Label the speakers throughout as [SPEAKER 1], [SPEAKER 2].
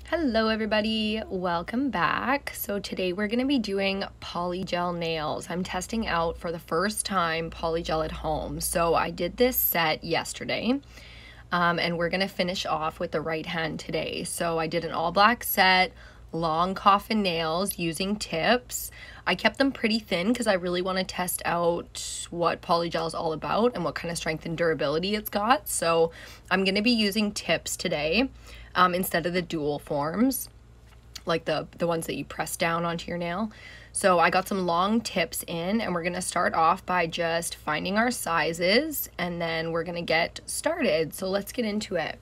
[SPEAKER 1] Hello everybody, welcome back. So today we're going to be doing polygel nails. I'm testing out for the first time polygel at home. So I did this set yesterday and we're going to finish off with the right hand today. So I did an all black set, long coffin nails using tips. I kept them pretty thin because I really want to test out what polygel is all about and what kind of strength and durability it's got. So I'm going to be using tips today. Instead of the dual forms, like the ones that you press down onto your nail. So I got some long tips in, and we're going to start off by just finding our sizes, and then we're going to get started. So let's get into it.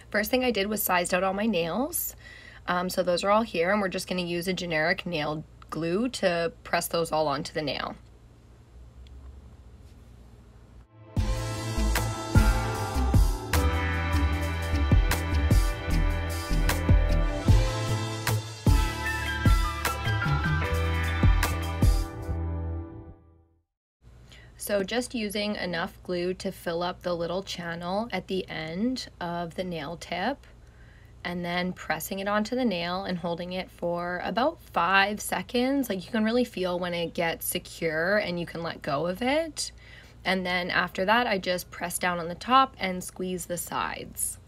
[SPEAKER 1] First thing I did was sized out all my nails. So those are all here, and we're just going to use a generic nail glue to press those all onto the nail. So just using enough glue to fill up the little channel at the end of the nail tip, and then pressing it onto the nail and holding it for about 5 seconds. Like, you can really feel when it gets secure and you can let go of it. And then after that, I just press down on the top and squeeze the sides.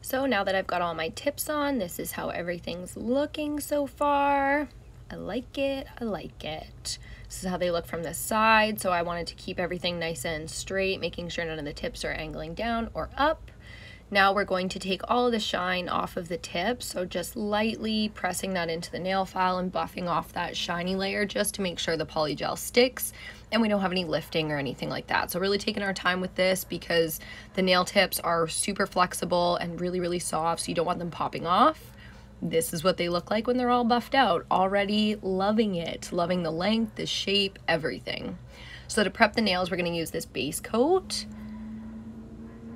[SPEAKER 1] So now that I've got all my tips on, this is how everything's looking so far. I like it, I like it. This is how they look from the side, so I wanted to keep everything nice and straight, making sure none of the tips are angling down or up. Now we're going to take all of the shine off of the tips, so just lightly pressing that into the nail file and buffing off that shiny layer just to make sure the polygel sticks and we don't have any lifting or anything like that. So really taking our time with this because the nail tips are super flexible and really soft, so you don't want them popping off. This is what they look like when they're all buffed out. Already loving it, loving the length, the shape, everything. So to prep the nails, we're going to use this base coat.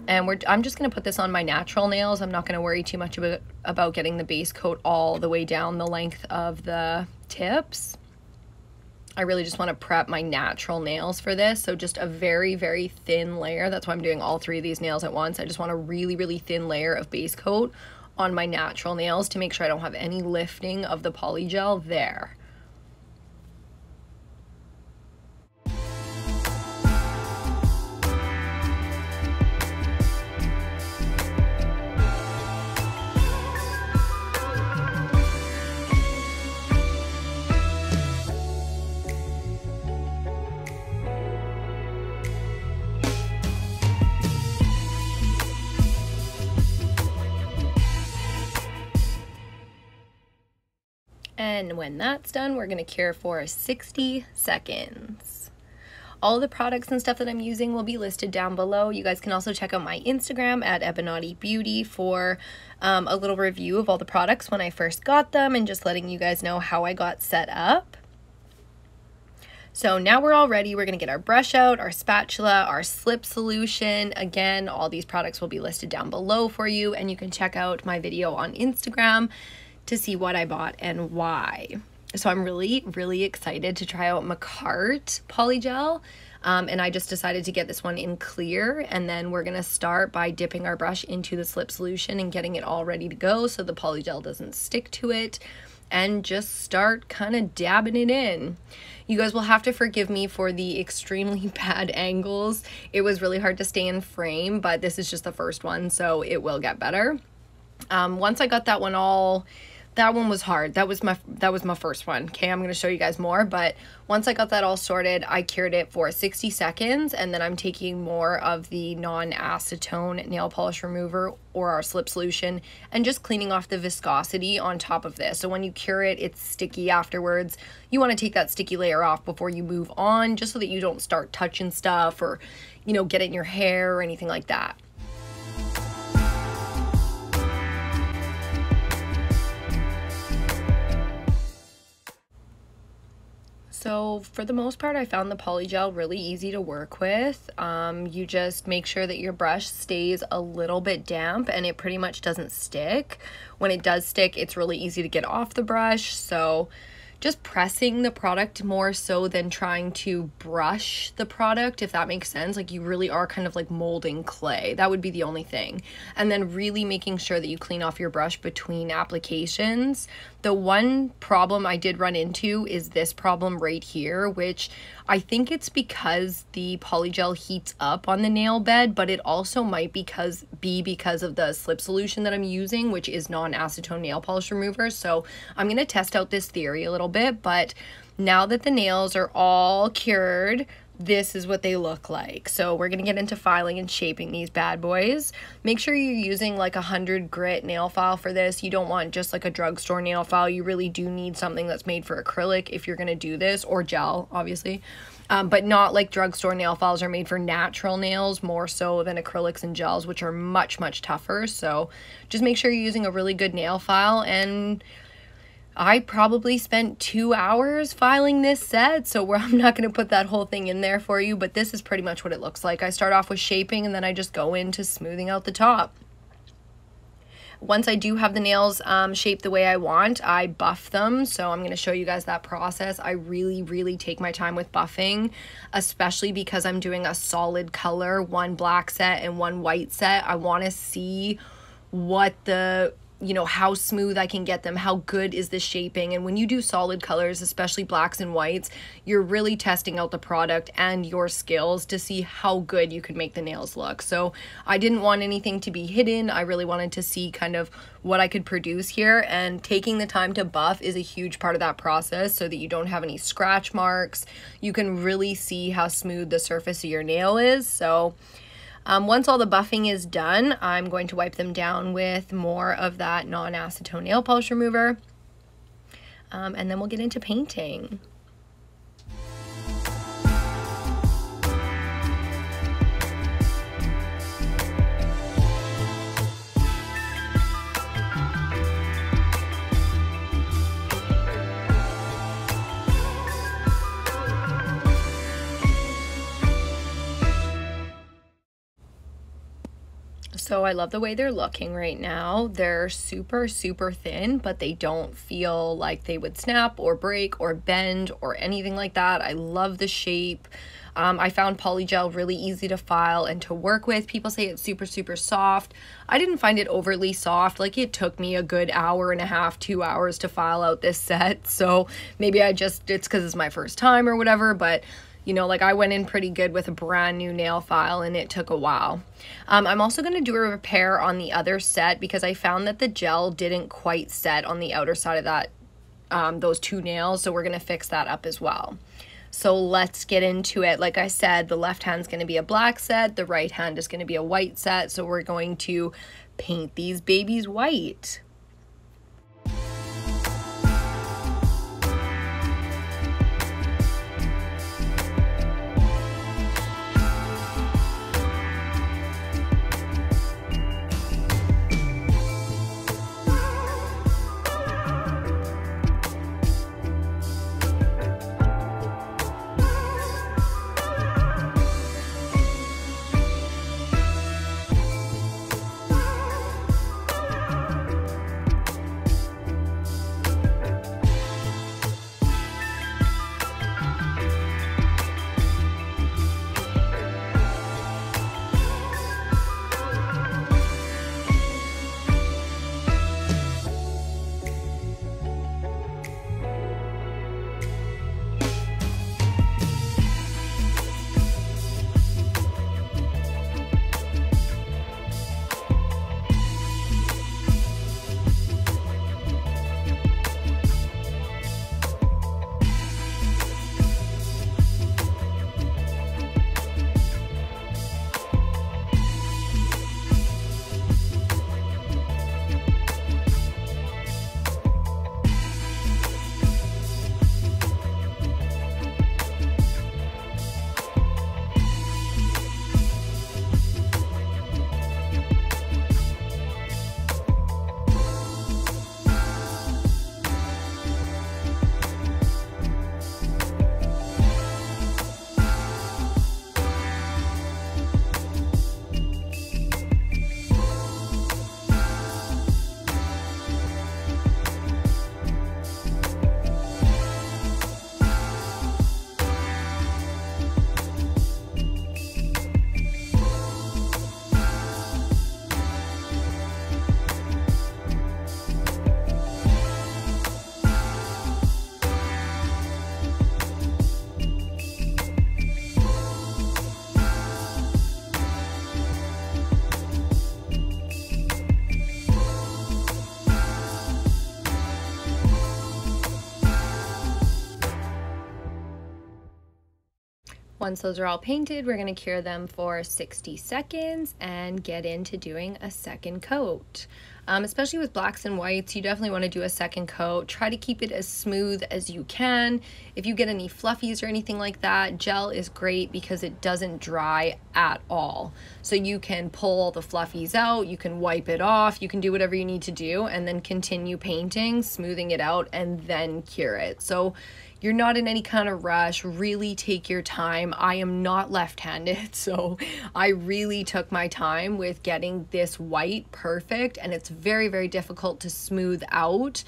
[SPEAKER 1] And I'm just going to put this on my natural nails. I'm not going to worry too much about getting the base coat all the way down the length of the tips. I really just want to prep my natural nails for this. So just a very thin layer. That's why I'm doing all 3 of these nails at once. I just want a really thin layer of base coat on my natural nails to make sure I don't have any lifting of the polygel there. And when that's done, we're going to cure for 60 seconds. All the products and stuff that I'm using will be listed down below. You guys can also check out my Instagram at EBINOTTIbeauty for a little review of all the products when I first got them and just letting you guys know how I got set up. So now we're all ready. We're going to get our brush out, our spatula, our slip solution. Again, all these products will be listed down below for you, and you can check out my video on Instagram to see what I bought and why. So I'm really excited to try out MAKARTT Polygel, and I just decided to get this one in clear, and then we're gonna start by dipping our brush into the slip solution and getting it all ready to go so the polygel doesn't stick to it, and just start kind of dabbing it in. You guys will have to forgive me for the extremely bad angles. It was really hard to stay in frame, but this is just the first one, so it will get better. Once I got that one all, that one was hard. That was my first one. Okay, I'm going to show you guys more, but once I got that all sorted, I cured it for 60 seconds, and then I'm taking more of the non-acetone nail polish remover or our slip solution and just cleaning off the viscosity on top of this. So when you cure it, it's sticky afterwards. You want to take that sticky layer off before you move on, just so that you don't start touching stuff or, you know, get it in your hair or anything like that. So for the most part, I found the Polygel really easy to work with. You just make sure that your brush stays a little bit damp and it pretty much doesn't stick. When it does stick, it's really easy to get off the brush. So just pressing the product more so than trying to brush the product, if that makes sense. Like you really are kind of like molding clay. That would be the only thing. And then really making sure that you clean off your brush between applications. The one problem I did run into is this problem right here, which I think it's because the Polygel heats up on the nail bed, but it also might be because of the slip solution that I'm using, which is non-acetone nail polish remover. So I'm going to test out this theory a little bit, but now that the nails are all cured, this is what they look like. So we're gonna get into filing and shaping these bad boys. Make sure you're using like 100 grit nail file for this. You don't want just like a drugstore nail file. You really do need something that's made for acrylic if you're gonna do this, or gel, obviously. But not like drugstore nail files are made for natural nails more so than acrylics and gels, which are much, much tougher. So just make sure you're using a really good nail file. And I probably spent 2 hours filing this set, so I'm not going to put that whole thing in there for you, but this is pretty much what it looks like. I start off with shaping and then I just go into smoothing out the top. Once I do have the nails shaped the way I want, I buff them. So I'm going to show you guys that process. I really take my time with buffing, especially because I'm doing a solid color, one black set and one white set. I want to see what how smooth I can get them, how good is the shaping. And when you do solid colors, especially blacks and whites, you're really testing out the product and your skills to see how good you can make the nails look. So I didn't want anything to be hidden. I really wanted to see kind of what I could produce here, and taking the time to buff is a huge part of that process so that you don't have any scratch marks. You can really see how smooth the surface of your nail is. So once all the buffing is done, I'm going to wipe them down with more of that non-acetone nail polish remover, and then we'll get into painting. So I love the way they're looking right now. They're super thin, but they don't feel like they would snap or break or bend or anything like that. I love the shape. I found Polygel really easy to file and to work with. People say it's super soft. I didn't find it overly soft. Like, it took me a good hour and a half, 2 hours to file out this set. So maybe it's because it's my first time or whatever, but like I went in pretty good with a brand new nail file and it took a while. I'm also going to do a repair on the other set because I found that the gel didn't quite set on the outer side of that, those two nails. So we're going to fix that up as well. So let's get into it. Like I said, the left hand's going to be a black set. The right hand is going to be a white set. So we're going to paint these babies white. Once those are all painted, we're going to cure them for 60 seconds and get into doing a second coat. Especially with blacks and whites, you definitely want to do a second coat. Try to keep it as smooth as you can. If you get any fluffies or anything like that, gel is great because it doesn't dry at all. So you can pull all the fluffies out, you can wipe it off, you can do whatever you need to do, and then continue painting, smoothing it out, and then cure it. So you're not in any kind of rush. Really take your time. I am not left-handed, so I really took my time with getting this white perfect, and it's very, very difficult to smooth out.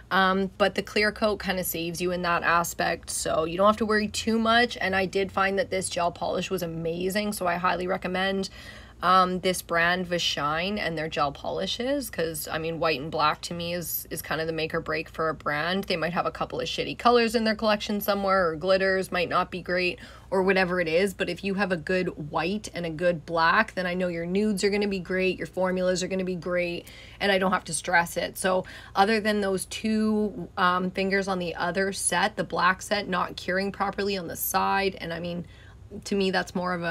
[SPEAKER 1] But the clear coat kind of saves you in that aspect, so you don't have to worry too much. And I did find that this gel polish was amazing, so I highly recommend this brand Vashine and their gel polishes, because I mean, white and black to me is kind of the make or break for a brand. They might have a couple of shitty colors in their collection somewhere, or glitters might not be great, or whatever it is, but if you have a good white and a good black, then I know your nudes are going to be great, your formulas are going to be great, and I don't have to stress it. So other than those two fingers on the other set, the black set not curing properly on the side, and I mean, to me that's more of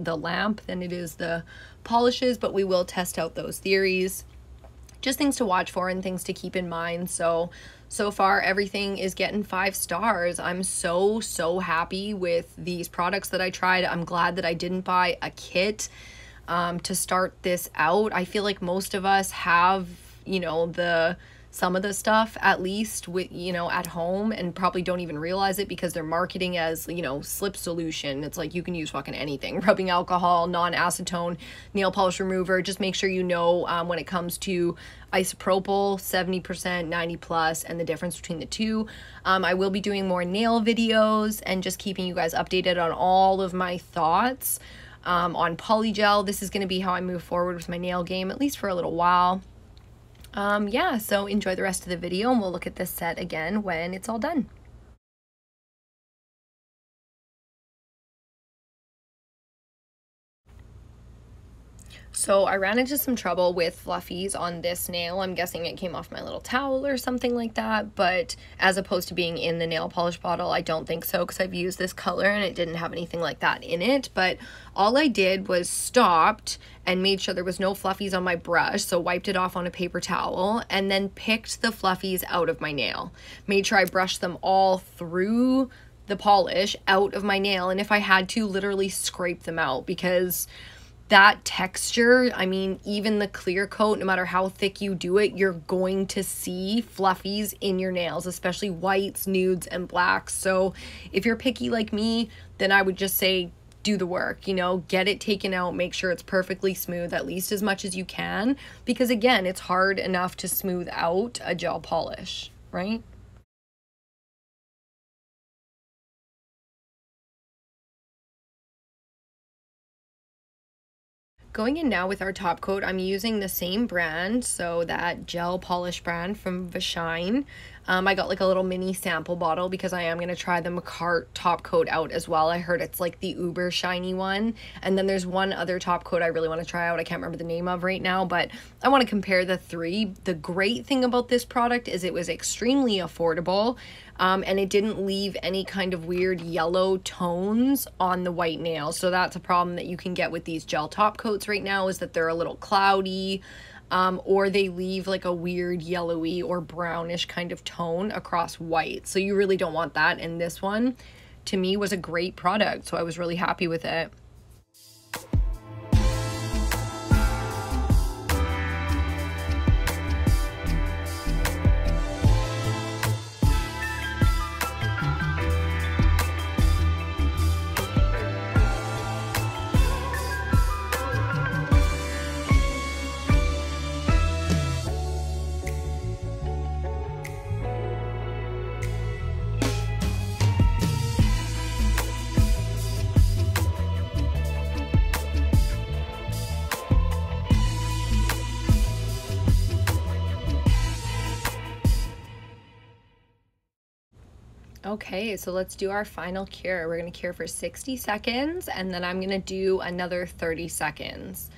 [SPEAKER 1] the lamp than it is the polishes, but we will test out those theories. Just things to watch for and things to keep in mind. So far everything is getting 5 stars. I'm so happy with these products that I tried. I'm glad that I didn't buy a kit to start this out. I feel like most of us have, you know, some of the stuff at least with, you know, at home, and probably don't even realize it because they're marketing as, you know, slip solution. It's like you can use fucking anything, rubbing alcohol, non-acetone, nail polish remover. Just make sure you know when it comes to isopropyl, 70%, 90 plus, and the difference between the two. I will be doing more nail videos and just keeping you guys updated on all of my thoughts on Polygel. This is going to be how I move forward with my nail game, at least for a little while. Yeah, so enjoy the rest of the video, and we'll look at this set again when it's all done. So I ran into some trouble with fluffies on this nail. I'm guessing it came off my little towel or something like that, but as opposed to being in the nail polish bottle, I don't think so, because I've used this color and it didn't have anything like that in it. But all I did was stopped and made sure there was no fluffies on my brush, so wiped it off on a paper towel, and then picked the fluffies out of my nail. Made sure I brushed them all through the polish out of my nail, and if I had to, literally scrape them out, because that texture, I mean, even the clear coat, no matter how thick you do it, you're going to see fluffies in your nails, especially whites, nudes, and blacks. So if you're picky like me, then I would just say do the work, you know, get it taken out, make sure it's perfectly smooth, at least as much as you can, because again, it's hard enough to smooth out a gel polish, right? Going in now with our top coat, I'm using the same brand, so that gel polish brand from Vashine. I got like a little mini sample bottle because I am going to try the MAKARTT top coat out as well. I heard it's like the uber shiny one, and then there's one other top coat I really want to try out. I can't remember the name of right now, but I want to compare the three. The great thing about this product is it was extremely affordable, and it didn't leave any kind of weird yellow tones on the white nail. So that's a problem that you can get with these gel top coats right now, is that they're a little cloudy, or they leave like a weird yellowy or brownish kind of tone across white. So you really don't want that, and this one to me was a great product, so I was really happy with it. Okay, so let's do our final cure. We're going to cure for 60 seconds, and then I'm going to do another 30 seconds.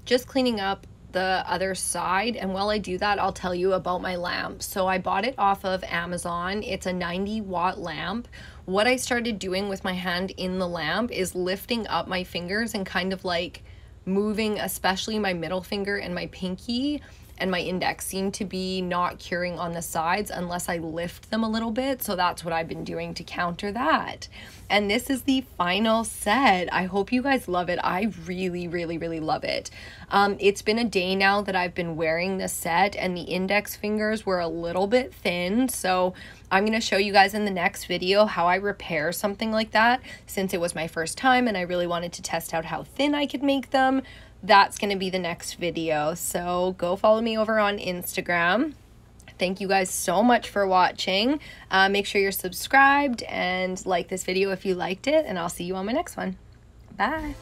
[SPEAKER 1] Just cleaning up the other side, and while I do that, I'll tell you about my lamp. So I bought it off of Amazon. It's a 90-watt lamp what I started doing with my hand in the lamp is lifting up my fingers and kind of like moving, especially my middle finger and my pinky and my index seem to be not curing on the sides unless I lift them a little bit. So that's what I've been doing to counter that. And this is the final set. I hope you guys love it. I really, really, really love it. It's been a day now that I've been wearing this set and the index fingers were a little bit thin. So I'm going to show you guys in the next video how I repair something like that, since it was my first time and I really wanted to test out how thin I could make them. That's going to be the next video. So go follow me over on Instagram. Thank you guys so much for watching. Make sure you're subscribed and like this video if you liked it, and I'll see you on my next one. Bye.